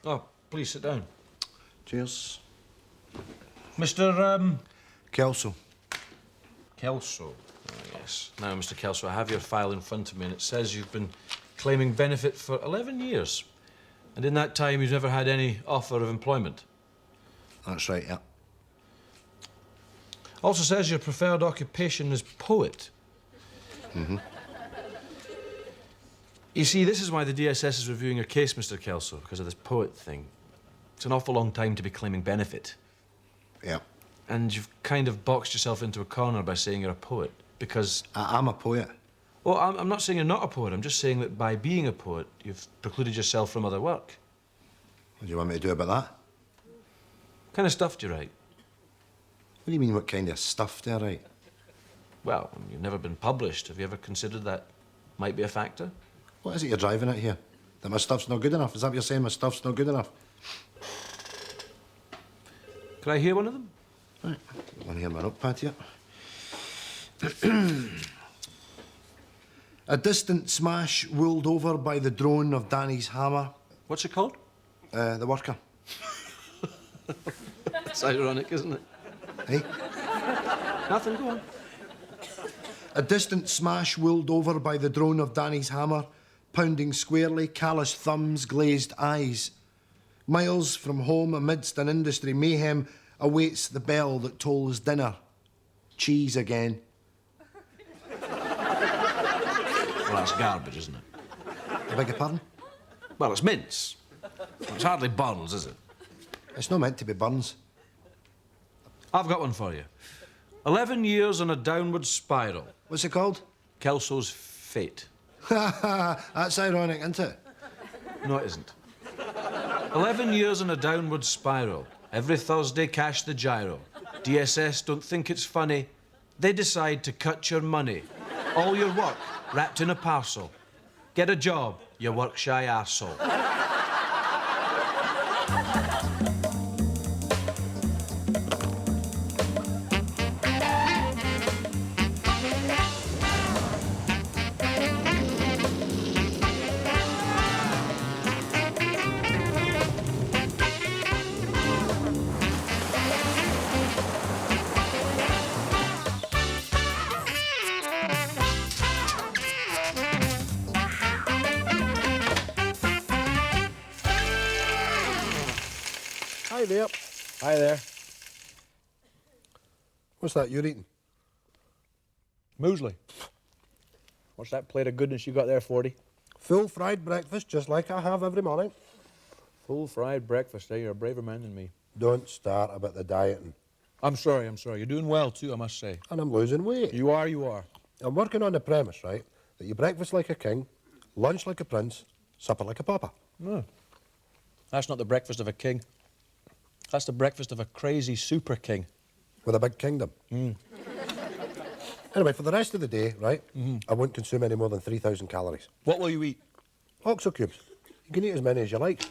Oh, please sit down. Cheers. Mr. Kelso. Kelso. Oh, yes. Now, Mr. Kelso, I have your file in front of me, and it says you've been claiming benefit for 11 years. And in that time, you've never had any offer of employment. That's right, yeah. Also says your preferred occupation is poet. Mm-hmm. You see, this is why the DSS is reviewing your case, Mr. Kelso, because of this poet thing. It's an awful long time to be claiming benefit. Yeah. And you've kind of boxed yourself into a corner by saying you're a poet, because... I'm a poet. Well, I'm not saying you're not a poet. I'm just saying that by being a poet, you've precluded yourself from other work. What do you want me to do about that? What kind of stuff do you write? What do you mean, what kind of stuff do I write? Well, you've never been published. Have you ever considered that might be a factor? What is it you're driving at here? That my stuff's not good enough? Is that what you're saying, my stuff's not good enough? Can I hear one of them? Right. I want to hear my notepad here. A distant smash ruled over by the drone of Danny's hammer. What's it called? The worker. It's ironic, isn't it? Hey? Nothing, go on. A distant smash ruled over by the drone of Danny's hammer, pounding squarely, calloused thumbs, glazed eyes. Miles from home, amidst an industry mayhem, awaits the bell that tolls dinner. Cheese again. Well, that's garbage, isn't it? I beg your pardon? Well, it's mince. It's hardly Burns, is it? It's not meant to be Burns. I've got one for you. 11 years on a downward spiral. What's it called? Kelso's fate. That's ironic, isn't it? No, it isn't. 11 years on a downward spiral. Every Thursday, cash the gyro. DSS don't think it's funny. They decide to cut your money. All your work wrapped in a parcel. Get a job, you work-shy arsehole. Hi there. Hi there. What's that you're eating? Muesli. What's that plate of goodness you got there, 40? Full fried breakfast, just like I have every morning. Full fried breakfast, eh? You're a braver man than me. Don't start about the dieting. I'm sorry. You're doing well, too, I must say. And I'm losing weight. You are. I'm working on the premise, right, that you breakfast like a king, lunch like a prince, supper like a pauper. No. That's not the breakfast of a king. That's the breakfast of a crazy super king. With a big kingdom. Anyway, for the rest of the day, right, I won't consume any more than 3,000 calories. What will you eat? Oxo cubes. You can eat as many as you like.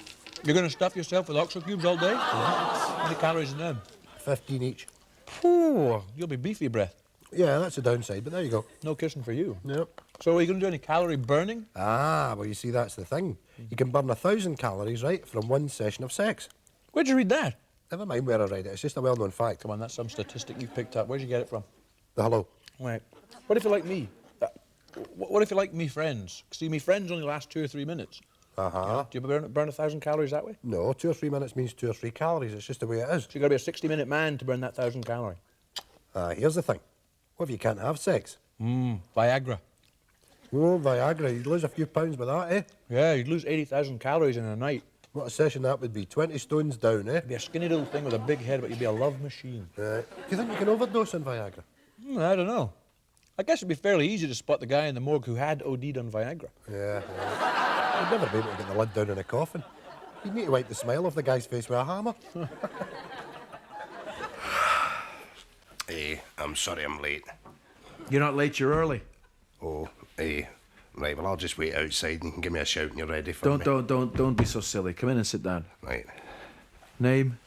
You're going to stuff yourself with oxo cubes all day? How many calories in them? 15 each. Ooh, you'll be beefy breath. Yeah, that's the downside, but there you go. No kissing for you. Yep. So are you going to do any calorie burning? Ah, well, you see, that's the thing. You can burn 1,000 calories, right, from one session of sex. Where'd you read that? Never mind where I read it. It's just a well-known fact. Come on, that's some statistic you picked up. Where'd you get it from? The hello. Right. What if you like me? What if you like me friends? See, me friends only last 2 or 3 minutes. Uh-huh. Do you burn 1,000 calories that way? No, 2 or 3 minutes means 2 or 3 calories. It's just the way it is. So you got to be a 60-minute man to burn that 1,000 calorie. Here's the thing. What if you can't have sex? Viagra. Oh, Viagra. You'd lose a few pounds with that, eh? Yeah, you'd lose 80,000 calories in a night. What a session that would be. 20 stones down, eh? You'd be a skinny little thing with a big head, but you'd be a love machine. Do you think you can overdose on Viagra? I don't know. I guess it'd be fairly easy to spot the guy in the morgue who had OD'd on Viagra. Yeah. You'd never be able to get the lid down in a coffin. You'd need to wipe the smile off the guy's face with a hammer. I'm sorry I'm late. You're not late, you're early. Oh, right, well, I'll just wait outside and you can give me a shout when you're ready for me. Don't be so silly. Come in and sit down. Right. Name?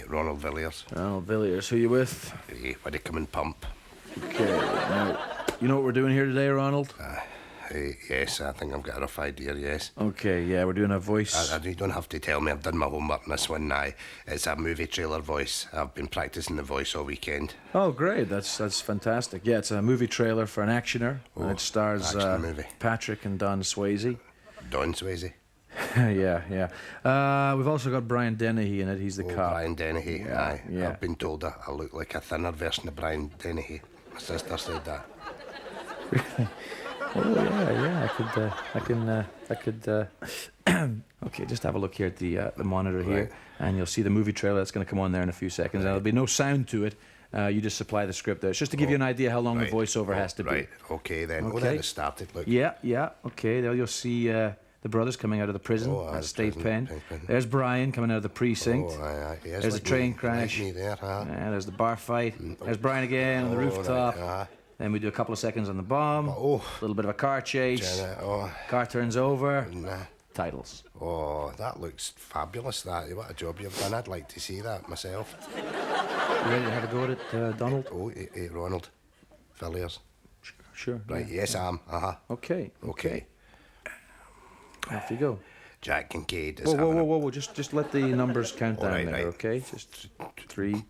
Ronald Villiers. Ronald Villiers. Who you with? Why do you come and pump? Okay, now, you know what we're doing here today, Ronald? Yes, I think I've got a rough idea, yes. Okay, yeah, we're doing a voice. You don't have to tell me. I've done my homework on this one now. It's a movie trailer voice. I've been practicing the voice all weekend. Oh, great. That's fantastic. Yeah, it's a movie trailer for an actioner. And it stars action movie. Patrick and Don Swayze. Don Swayze. Yeah. We've also got Brian Dennehy in it. He's the cop. Brian Dennehy. Aye. Yeah. I've been told I look like a thinner version of Brian Dennehy. My sister said that. Oh, yeah. I could. Okay, just have a look here at the monitor here, Right. and you'll see the movie trailer that's going to come on there in a few seconds. And there'll be no sound to it. You just supply the script there. It's just to give you an idea how long the voiceover has to be. Right. Okay then. Okay. Oh, then it started. Look. Yeah. Okay, there you'll see the brothers coming out of the prison, state pen. There's Brian coming out of the precinct. Oh, aye. Yes, There's like a train me, crash. Like me there, huh? Yeah, there's the bar fight. There's Brian again on the rooftop. Right, Then we do a couple of seconds on the bomb. A little bit of a car chase. Car turns over. Titles. Oh, that looks fabulous, that. What a job you've done. I'd like to see that myself. You ready to have a go at it, Donald? Oh, Ronald. Villiers. Sure. Right, yes, I am. Okay. Off you go. Jack Kincaid is Whoa. Just let the numbers count down right, there, right. okay? Just 3.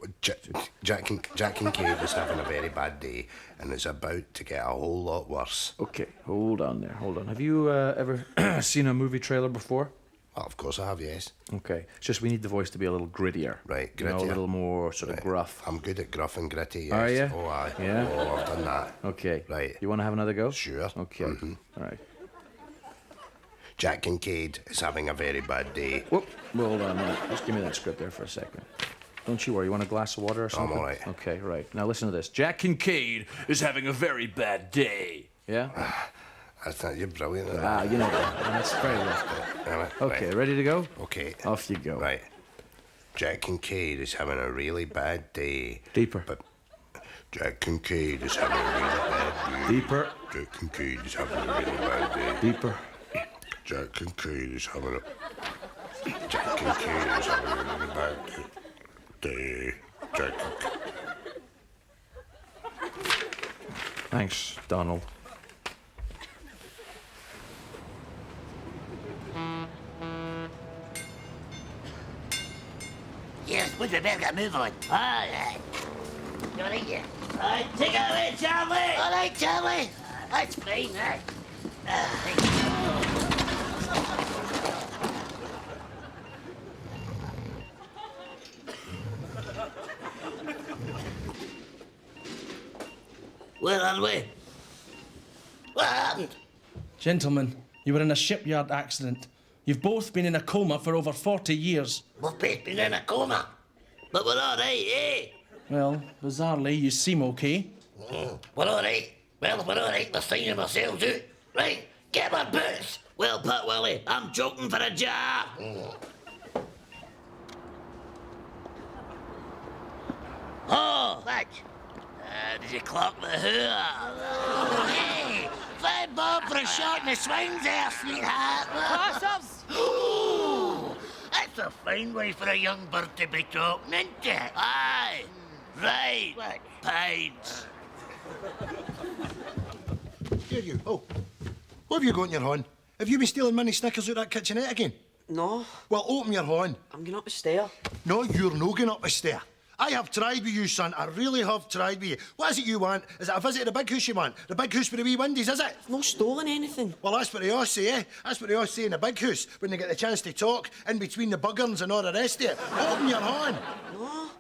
Jack Kincaid is having a very bad day and is about to get a whole lot worse. Okay, hold on there. Have you ever seen a movie trailer before? Well, of course I have, yes. Okay. It's just we need the voice to be a little grittier. Right, You know, a grittier. little more sort of gruff. I'm good at gruff and gritty, yes. Are you? Oh, aye. Yeah? Oh, I've done that. Okay. Right. You want to have another go? Sure. Okay. All right. Jack Kincaid is having a very bad day. Whoop. Well, hold on a minute. Just give me that script there for a second. Don't you worry. You want a glass of water or something? all right. Okay, right. Now listen to this. Jack Kincaid is having a very bad day. Yeah? That's not, you're brilliant at Ah, that. you know that. That's very well. Okay, ready to go? Okay. Off you go. Right. Jack Kincaid is having a really bad day. Deeper. But Jack Kincaid is having a really bad day. Deeper. Jack Kincaid is having a really bad day. Deeper. Jack Kincaid is having a... Jack Kincaid is having a really bad day. Jack Kincaid... Thanks, Donald. Yes, we better get a move on. All right. You all right here? All right, take it away, Charlie. All right, Charlie. That's fine, right? Where are we? What happened? Gentlemen, you were in a shipyard accident. You've both been in a coma for over 40 years. We've both been in a coma. But we're all right, eh? Well, bizarrely, you seem okay. We're all right. Well, if we're all right, we're signing ourselves out. Right, get my boots. Well put, Willie. I'm joking for a job. Oh, what? Did you clock the who? Oh, hey, 5 bob for a shot in the swings there, sweetheart. Cross-ups. Ooh, that's a fine way for a young bird to be talking, isn't it? Aye. Right. What? Pines. Here you. Oh. What have you got in your hand? Have you been stealing mini Snickers out that kitchenette again? No, Well, open your hand. I'm going up the stair. No, you're no going up the stair. I have tried with you, son. I really have tried with you. What is it you want? Is it a visit to the big house you want? The big house with the wee windies, is it? I've not stolen anything. Well, that's what they all say, eh? That's what they all say in the big house when they get the chance to talk in between the buggers and all the rest of it. Open your hand. No.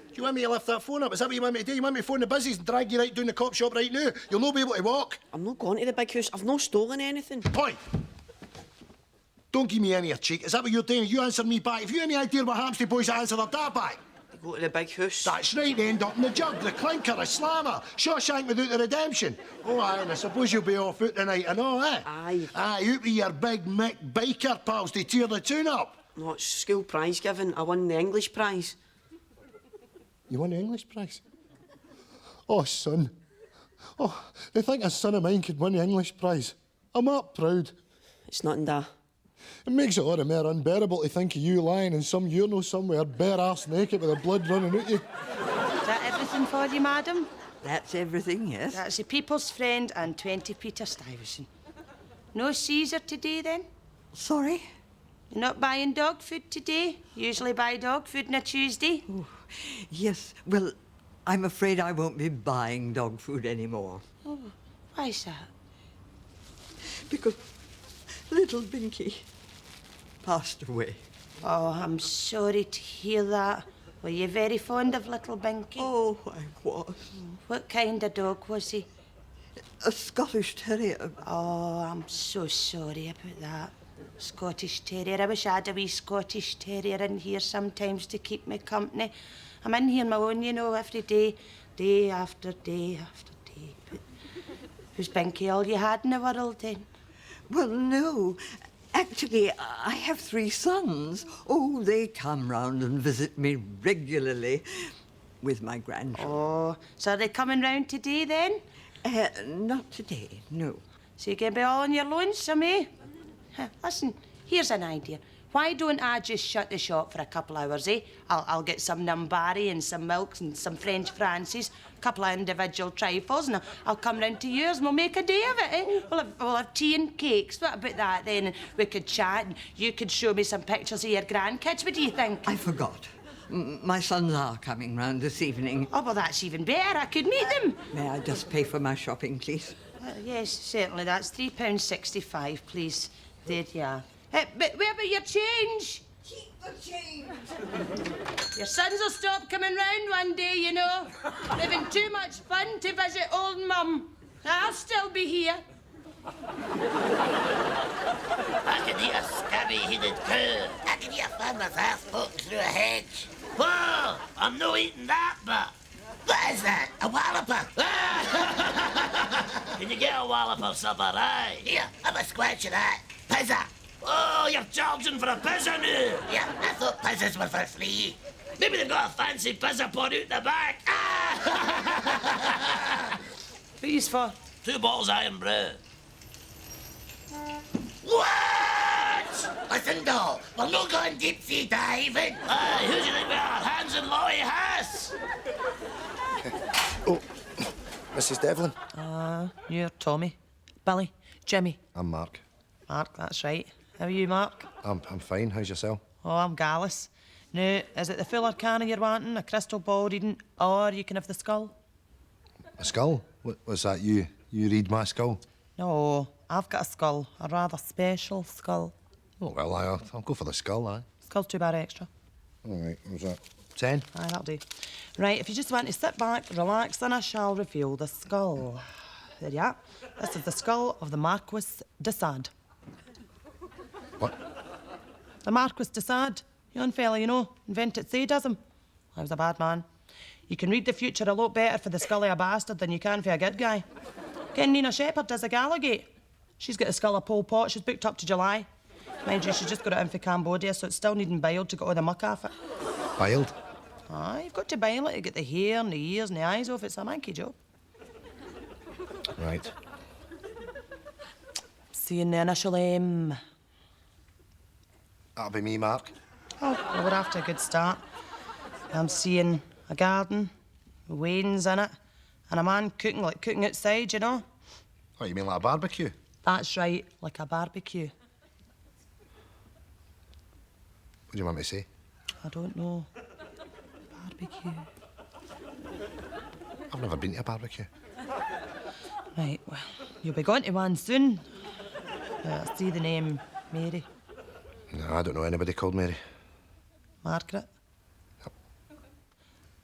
Do you want me to lift that phone up? Is that what you want me to do? You want me to phone the busies and drag you right down the cop shop right now? You'll not be able to walk. I'm not going to the big house. I've not stolen anything. Oi! Don't give me any of your cheek. Is that what you're doing? You answer me back. If you have any idea what happens to boys that answer their dad back. To go to the big house. That's right, they end up in the jug, the clinker, the slammer, Shawshank without the redemption. Oh, aye, and I suppose you'll be off out tonight and all, eh? Aye. Aye, out with your big Mick biker pals to tear the tune up. No, it's school prize giving. I won the English prize. You won the English prize? Oh, son. Oh, they think a son of mine could win the English prize. I'm up proud. It's nothing da. It makes it all the more unbearable to think of you lying in some urinal somewhere, bare arse naked with the blood running out you. Is that everything for you, madam? That's everything, yes? That's the People's Friend and 20 Peter Stuyvesant. No Caesar today, then? Sorry? You're not buying dog food today? Usually buy dog food on a Tuesday. Oh, yes. Well, I'm afraid I won't be buying dog food anymore. Oh, why's that? Because little Binky passed away. Oh, I'm sorry to hear that. Were you very fond of little Binky? Oh, I was. What kind of dog was he? A Scottish Terrier. Oh, I'm so sorry about that. Scottish Terrier. I wish I had a wee Scottish Terrier in here sometimes to keep me company. I'm in here on my own, you know, every day, day after day after day. But was Binky all you had in the world then? Well, no. Actually, I have 3 sons. Oh, they come round and visit me regularly with my grandchildren. Oh, so are they coming round today then? Not today, no. So you can be all on your lonesome, eh? Listen, here's an idea. Why don't I just shut the shop for a couple hours, eh? I'll get some Numbari and some milks and some French Francis, a couple of individual trifles, and I'll come round to yours and we'll make a day of it, eh? We'll have tea and cakes. What about that then? And we could chat and you could show me some pictures of your grandkids. What do you think? I forgot. My sons are coming round this evening. Oh, well, that's even better. I could meet them. May I just pay for my shopping, please? Yes, certainly. That's £3.65, please. There you are. But where about your change? Keep the change. Your sons will stop coming round one day, you know. They're having too much fun to visit old Mum. I'll still be here. I can eat a scabby-headed cow. I can eat a farmer's ass poking through a hedge. Whoa! I'm no eating that, but... What is that? A walloper? Can you get a wallop of supper, aye? Here, have a squatch of that. Pizza! Oh, you're charging for a pizza now? Yeah, I thought pizzas were for free. Maybe they've got a fancy pizza pot out the back. What are you for? 2 bottles of iron brew. What? Listen, doll, we're not going deep sea diving. Aye, who do you think we are? Hans and Lottie Hass? Oh, Mrs. Devlin. You're Tommy. Billy. Jimmy. I'm Mark. Mark, that's right. How are you, Mark? I'm fine. How's yourself? Oh, I'm Gallus. Now, is it the fuller cannon you're wanting, a crystal ball reading, or you can have the skull? A skull? What's that? You read my skull? No, I've got a skull, a rather special skull. Oh, well, I'll go for the skull, aye. Skull's £2 extra. All right, what's that? 10? Aye, that'll do. Right, if you just want to sit back, relax, then I shall reveal the skull. There you are. This is the skull of the Marquis de Sade. What? The Marquis de Sade. Young fella, you know, invented sadism. I was a bad man. You can read the future a lot better for the skull of a bastard than you can for a good guy. Ken Nina Shepherd does a Gallagate. She's got the skull of Pol Pot. She's booked up to July. Mind you, she's just got it in for Cambodia, so it's still needing biled to get all the muck off it. Biled? Aye, you've got to bile it to get the hair and the ears and the eyes off. It's a manky job. Right. Seeing the initial M. That'll be me, Mark. Oh, well, we're after a good start. I'm seeing a garden, with wains in it, and a man cooking, like cooking outside, you know? Oh, you mean like a barbecue? That's right, like a barbecue. What do you want me to say? I don't know. Barbecue. I've never been to a barbecue. Right, well, you'll be going to one soon. I see the name Mary. No, I don't know anybody called Mary. Margaret?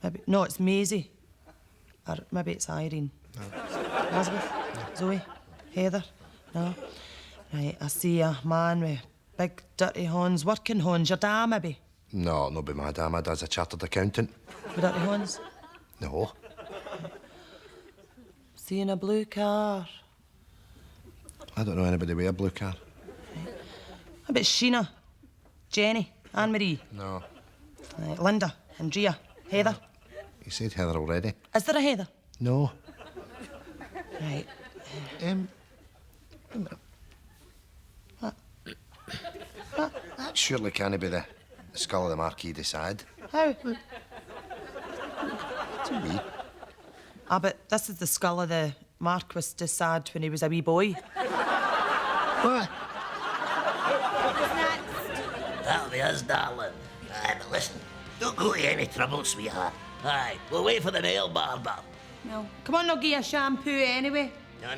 Maybe, no, it's Maisie. Or maybe it's Irene. No. Elizabeth? No. Zoe? Heather? No. Right, I see a man with big dirty horns, working horns. Your dad, maybe? No, not be my dad. My dad's a chartered accountant. With dirty horns? No. Seeing a blue car. I don't know anybody with a blue car. I bet Sheena, Jenny, Anne-Marie. No. Right, Linda, Andrea, Heather. You said Heather already. Is there a Heather? No. Right. What? That surely can't be the skull of the Marquis de Sade. How? To me. Ah, but this is the skull of the Marquis de Sade when he was a wee boy. What? That'll be us, darling. Aye, but listen, don't go to any trouble, sweetheart. Aye, we'll wait for the nail barber. No. Come on, I'll give you a shampoo anyway. No.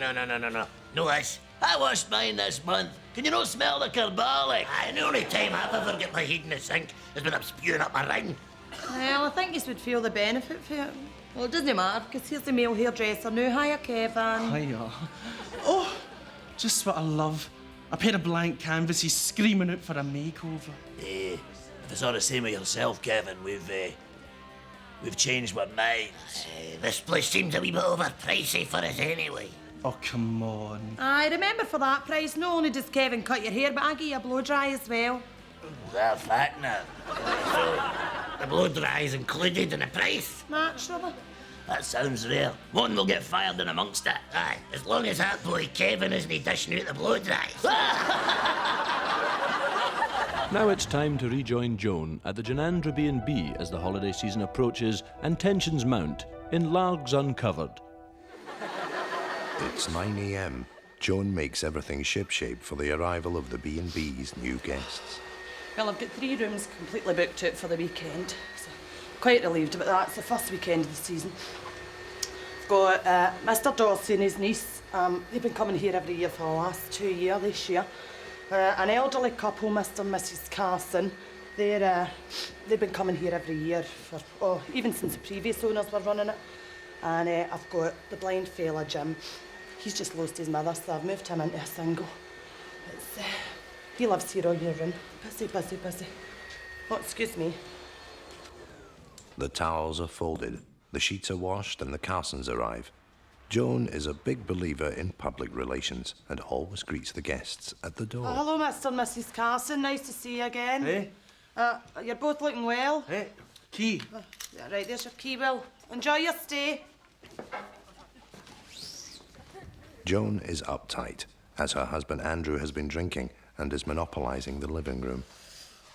No, this. I washed mine this month. Can you not smell the carbolic? Aye, the only time I've ever get my head in the sink is when I'm spewing up my ring. Well, I think you would feel the benefit for it. Well, it doesn't matter, because here's the male hairdresser now. Hiya, Kevin. Hiya. Oh, just what I love. A pair of blank canvases screaming out for a makeover. If it's all the same with yourself, Kevin, we've changed our minds. This place seems a wee bit overpricey for us anyway. Oh, come on. Aye, remember for that price, not only does Kevin cut your hair, but I give you a blow dry as well. Is that a fact now? So, the blow dry is included in the price? Naturally. That sounds real. One will get fired in amongst it. Aye, as long as that boy Kevin isn't dishing out the blow dries. Now it's time to rejoin Joan at the Janandra B&B as the holiday season approaches and tensions mount in Largs Uncovered. It's 9 a.m. Joan makes everything shipshape for the arrival of the B&B's new guests. Well, I've got 3 rooms completely booked out for the weekend. So quite relieved about that. It's the first weekend of the season. I've got Mr. Dorsey and his niece. They've been coming here every year for the last 2 years this year. An elderly couple, Mr. and Mrs. Carson. They've been coming here every year for, even since the previous owners were running it. And I've got the blind fella, Jim. He's just lost his mother, so I've moved him into a single. He lives here all year round. Busy. Oh, excuse me. The towels are folded, the sheets are washed, and the Carsons arrive. Joan is a big believer in public relations and always greets the guests at the door. Hello, Mr. and Mrs. Carson. Nice to see you again. Hey? You're both looking well. Hey, key. Yeah, right, there's your key, Will. Enjoy your stay. Joan is uptight, as her husband Andrew has been drinking and is monopolising the living room.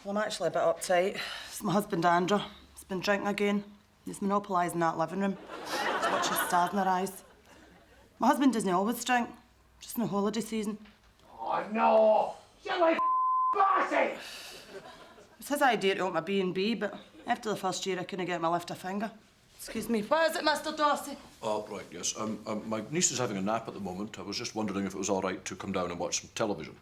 Well, I'm actually a bit uptight. It's my husband, Andrew. He's been drinking again. He's monopolising that living room. He's watching stars in their eyes. My husband doesn't always drink, just in the holiday season. Oh, no! You're like bossy! It's his idea to open a B&B, but after the first year, I couldn't get him to lift a finger. Excuse me, what is it, Mr. Dorsey? Oh, right, yes. My niece is having a nap at the moment. I was just wondering if it was all right to come down and watch some television.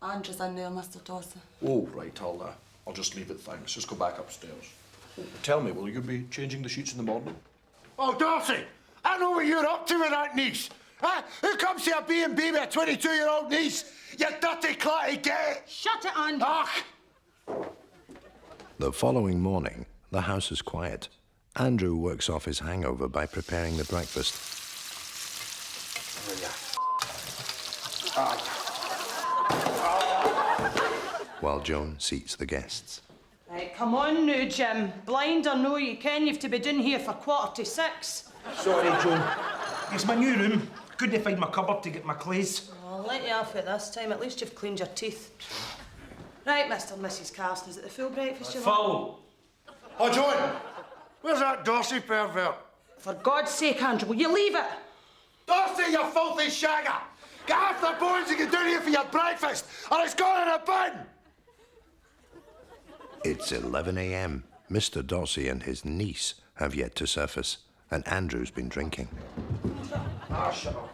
Andrew's in there, Mr. Dorsey. Oh, right, I'll just leave it, thanks. Just go back upstairs. Oh, tell me, will you be changing the sheets in the morning? Oh, Dorsey, I know what you're up to with that niece. Huh? Who comes to a B&B with a 22-year-old niece? You dirty clatty gay! Shut it, Andrew! Ugh! The following morning, the house is quiet. Andrew works off his hangover by preparing the breakfast. While Joan seats the guests. Right, come on now, Jim. Blind or no, you ken you've to be down here for 5:45. Sorry, Joan. It's my new room. Couldn't find my cupboard to get my clays. I'll let you off it this time. At least you've cleaned your teeth. Right, Mr. and Mrs. Carson, is it the full breakfast you want? Full. Oh, Joan, where's that Dorsey pervert? For God's sake, Andrew, will you leave it? Dorsey, you filthy shagger! Get off the bones and get down here for your breakfast, or it's gone in a bin! It's 11 a.m. Mr. Dorsey and his niece have yet to surface, and Andrew's been drinking. Ah, shut up.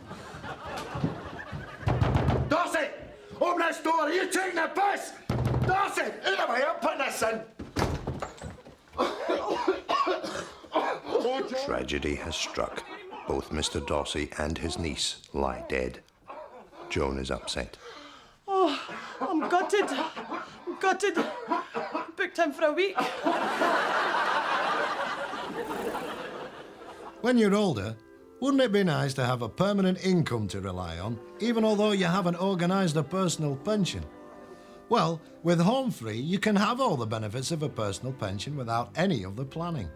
Dorsey! Open this door! Are you taking the piss? Dorsey! Out of here! I'm putting this in! Tragedy has struck. Both Mr. Dorsey and his niece lie dead. Joan is upset. Oh, I'm gutted. Booked him for a week. When you're older, wouldn't it be nice to have a permanent income to rely on, even although you haven't organised a personal pension? Well, with Home Free, you can have all the benefits of a personal pension without any of the planning.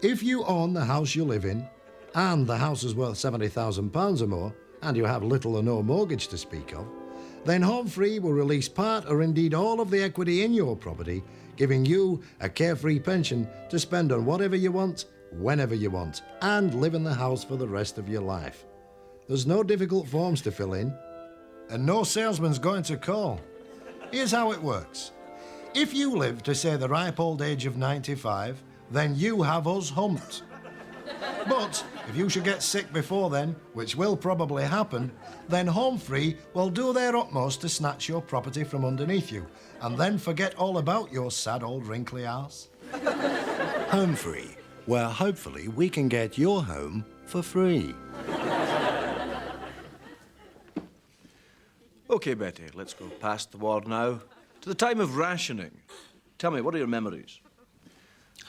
If you own the house you live in, and the house is worth £70,000 or more, and you have little or no mortgage to speak of, then Home Free will release part or indeed all of the equity in your property, giving you a carefree pension to spend on whatever you want, whenever you want, and live in the house for the rest of your life. There's no difficult forms to fill in, and no salesman's going to call. Here's how it works. If you live to, say, the ripe old age of 95, then you have us humped. But if you should get sick before then, which will probably happen, then Home Free will do their utmost to snatch your property from underneath you, and then forget all about your sad old wrinkly arse. Home Free, where hopefully we can get your home for free. OK, Betty, let's go past the war now to the time of rationing. Tell me, what are your memories?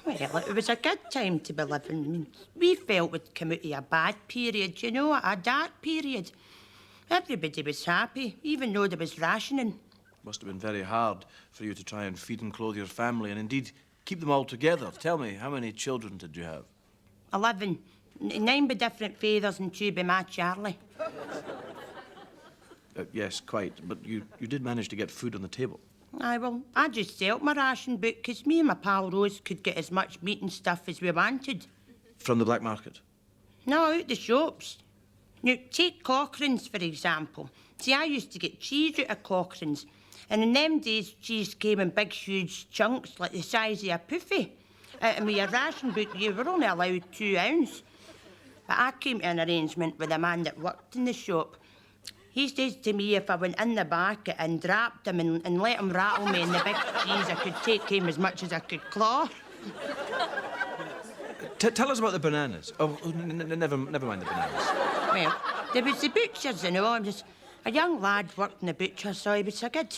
Well, it was a good time to be living. I mean, we felt we'd come out of a bad period, you know, a dark period. Everybody was happy, even though there was rationing. Must have been very hard for you to try and feed and clothe your family and indeed keep them all together. Tell me, how many children did you have? 11. 9 by different fathers and 2 by my Charlie. Yes, quite. But you did manage to get food on the table. Aye, well, I just sold my ration book because me and my pal Rose could get as much meat and stuff as we wanted. From the black market? No, out the shops. Now, take Cochrane's, for example. See, I used to get cheese out of Cochrane's, and in them days, cheese came in big, huge chunks, like the size of a puffy. And with your ration book, you were only allowed 2 ounce. But I came to an arrangement with a man that worked in the shop. He says to me if I went in the bucket and dropped him and let him rattle me in the big cheese, I could take him as much as I could claw. Tell us about the bananas. Oh, never mind the bananas. Well, there was the butchers, you know. I was a young lad worked in the butcher, so he was a good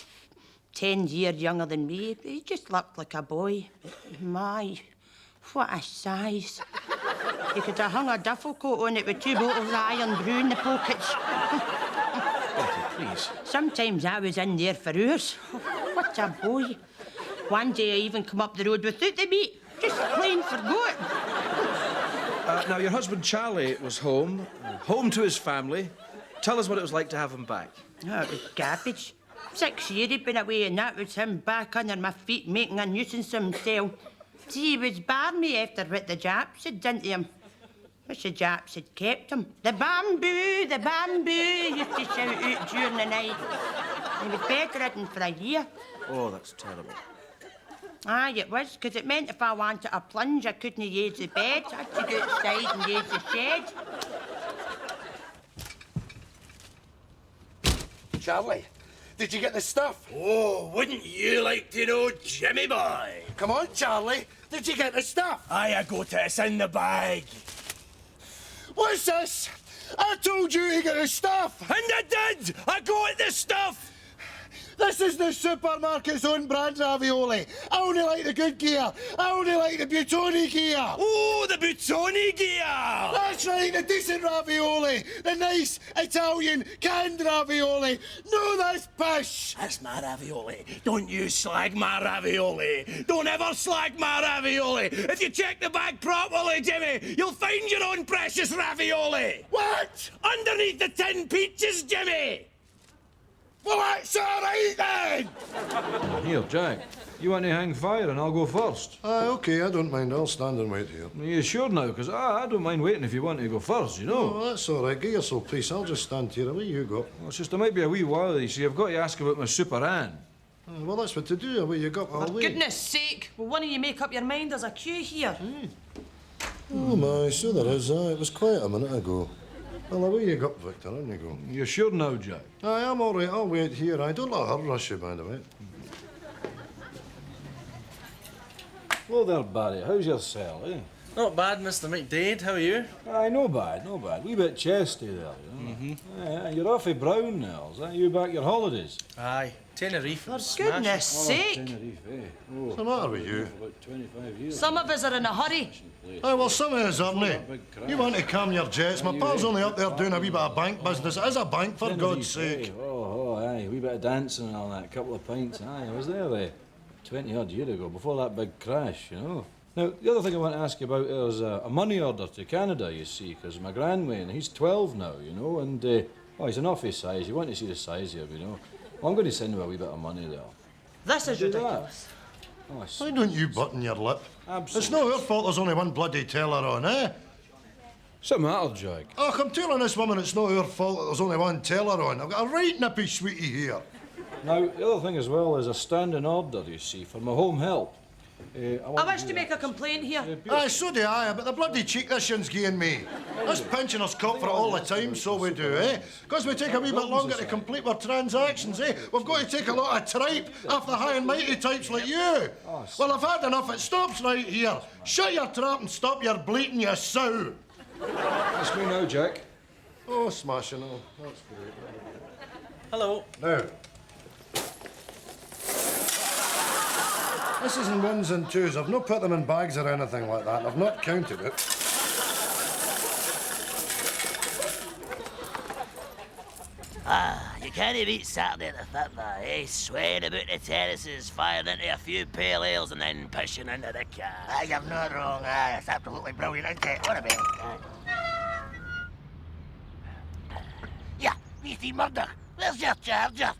10 years younger than me. He just looked like a boy. But my, what a size. He could have hung a duffel coat on it with 2 bottles of iron brew in the pockets. Betty, please. Sometimes I was in there for hours. What a boy. One day I even come up the road without the meat. Just plain forgot. Now, your husband Charlie was home to his family. Tell us what it was like to have him back. Oh, it was garbage. 6 years he'd been away, and that was him back under my feet making a nuisance of himself. See, he was barmy after what the Japs had done to him. Which the Japs had kept him. The bamboo, he used to shout out during the night. He was bedridden for a year. Oh, that's terrible. Aye, it was, because it meant if I wanted a plunge, I couldn't use the bed. I had to go outside and use the shed. Charlie, did you get the stuff? Oh, wouldn't you like to know, Jimmy boy? Come on, Charlie. Did you get the stuff? Aye, I got it. It's in the bag. What's this? I told you to get the stuff. And I did. I got the stuff. This is the supermarket's own brand ravioli. I only like the good gear. I only like the Butoni gear. Oh, the Butoni gear. That's right, the decent ravioli. The nice Italian canned ravioli. No, that's pish. That's my ravioli. Don't you slag my ravioli. Don't ever slag my ravioli. If you check the bag properly, Jimmy, you'll find your own precious ravioli. What? Underneath the tin peaches, Jimmy. Well, that's all right, then. Here, Jack. You want to hang fire and I'll go first. Aye, OK, I don't mind. I'll stand and wait here. Are you sure now? Because I don't mind waiting if you want to go first, you know. Oh, that's all right. Get yourself peace. I'll just stand here. Away you go. Well, it's just there might be a wee while, you see. I've got to ask about my Super Ann. Well, that's what to do. Away you go. I'll For wait. goodness sake, will one of you make up your mind? There's a queue here. Oh, my, so there is. It was quiet a minute ago. Well, away you go, Victor. On you go. You're sure now, Jack? Aye, I'm all right. I'll wait here. I don't let her rush you, by the way. Hello there, Barry. How's your cell, eh? Not bad, Mr. McDade. How are you? Aye, no bad, no bad. Wee bit chesty there, you know. Aye, you're off of Brown now, is that you back your holidays? Aye, Tenerife. For goodness sake. Tenerife, eh? Oh, What's the matter with you? about 25 years. Some of us are in a hurry. Aye, well, some of us aren't they? You want to calm your jets. My pal's only up there doing a wee bit of bank business. It is a bank, for God's sake. Oh, aye, a wee bit of dancing and all that, a couple of pints. Aye, I was there 20-odd years ago, before that big crash, you know. Now, the other thing I want to ask you about is a money order to Canada, you see, because my grandway, he's 12 now, you know, and, he's an awful size. You want to see the size here, you know. Well, I'm going to send him a wee bit of money there. This is Do ridiculous. Why don't you button your lip? It's not her fault there's only one bloody teller on, eh? What's the matter, Jack? Oh, I'm telling this woman it's not her fault that there's only one teller on. I've got a right nippy sweetie here. Now, the other thing as well is a standing order, you see, for my home help. I wish to make a complaint here. Aye, so do I, but the bloody cheek this yin's giving me. Us pensioners cop for it all the time, so we do, eh? Because we take a wee bit longer to complete our transactions, eh? We've got to take a lot of tripe off the high and mighty types like you. Well, I've had enough. It stops right here. Shut your trap and stop your bleating, you sow. That's me now, Jack. Oh, smashing. Oh, that's great. Hello. Now, this is in ones and twos. I've not put them in bags or anything like that. I've not counted it. You can't beat Saturday at the Fitba, eh? Swaying about the terraces, firing into a few pale ales and then pushing into the car. Aye, you're not wrong, aye. It's absolutely brilliant, isn't it? What about Yeah, Beastie Murdoch, where's your charger?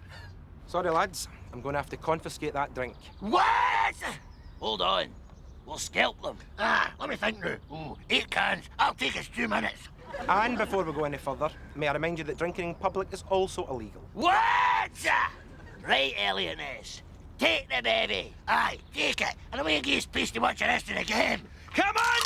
Sorry, lads. I'm going to have to confiscate that drink. What? Hold on. We'll scalp them. Let me think now. Ooh, 8 cans. I'll take us 2 minutes. And before we go any further, may I remind you that drinking in public is also illegal. What? Right, Elioness. Take the baby. Aye, take it. And away goes Peace to watch the rest of the game. Come on,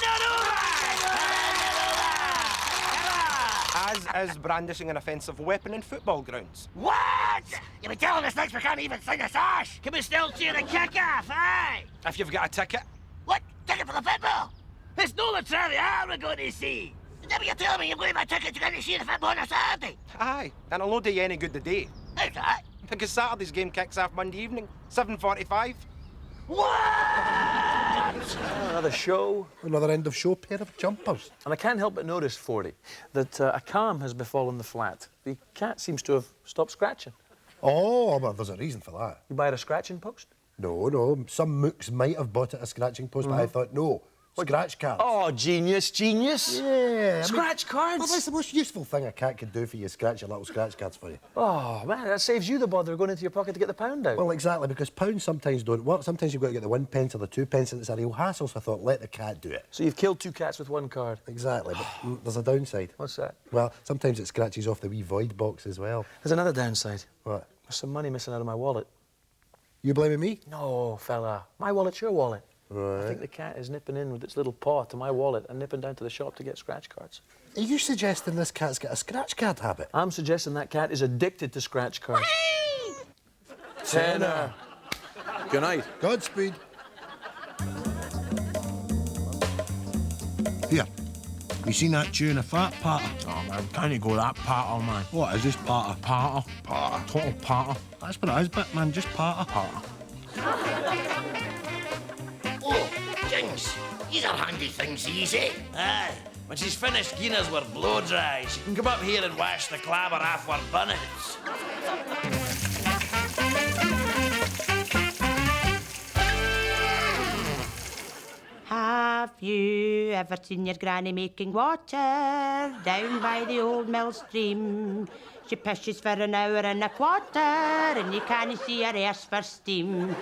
As is brandishing an offensive weapon in football grounds. What? You be telling us next we can't even sing a sash? Can we still cheer the kick-off, aye? If you've got a ticket. What? Ticket for the football? It's no La Traviata we're going to see. Is that what you're telling me? You're going to buy tickets to go to see the football on a Saturday? Aye, and it'll not do you any good today. How's that? Because Saturday's game kicks off Monday evening, 7:45. Another show. Another end of show pair of jumpers. And I can't help but notice, Fordy, that a calm has befallen the flat. The cat seems to have stopped scratching. Oh, well, there's a reason for that. You buy it a scratching post? No. Some mooks might have bought it a scratching post, but I thought, no. Scratch cards. Oh, genius. Yeah. Scratch cards? Well, that's the most useful thing a cat could do for you, scratch your little scratch cards for you. Oh, man, that saves you the bother of going into your pocket to get the pound out. Well, exactly, because pounds sometimes don't work. Sometimes you've got to get the 1 pence or the 2 pence, and it's a real hassle, so I thought, let the cat do it. So you've killed 2 cats with 1 card? Exactly, but there's a downside. What's that? Well, sometimes it scratches off the wee void box as well. There's another downside. What? There's some money missing out of my wallet. You blaming me? No, fella. My wallet's your wallet. Right. I think the cat is nipping in with its little paw to my wallet and nipping down to the shop to get scratch cards. Are you suggesting this cat's got a scratch card habit? I'm suggesting that cat is addicted to scratch cards. Tenor. Good night. Godspeed. Here. You seen that tune, a fat patter? Oh, man, can't you go that patter, man? What is this patter? Patter. Total patter. That's what it is, but man, just patter. Oh, Jinx. These are handy things, easy. Aye. When she's finished giving us with blow dry, she can come up here and wash the clabber off our bunnets. Have you ever seen your granny making water down by the old mill stream? She pishes for an hour and a quarter, and you can't see her ass for steam.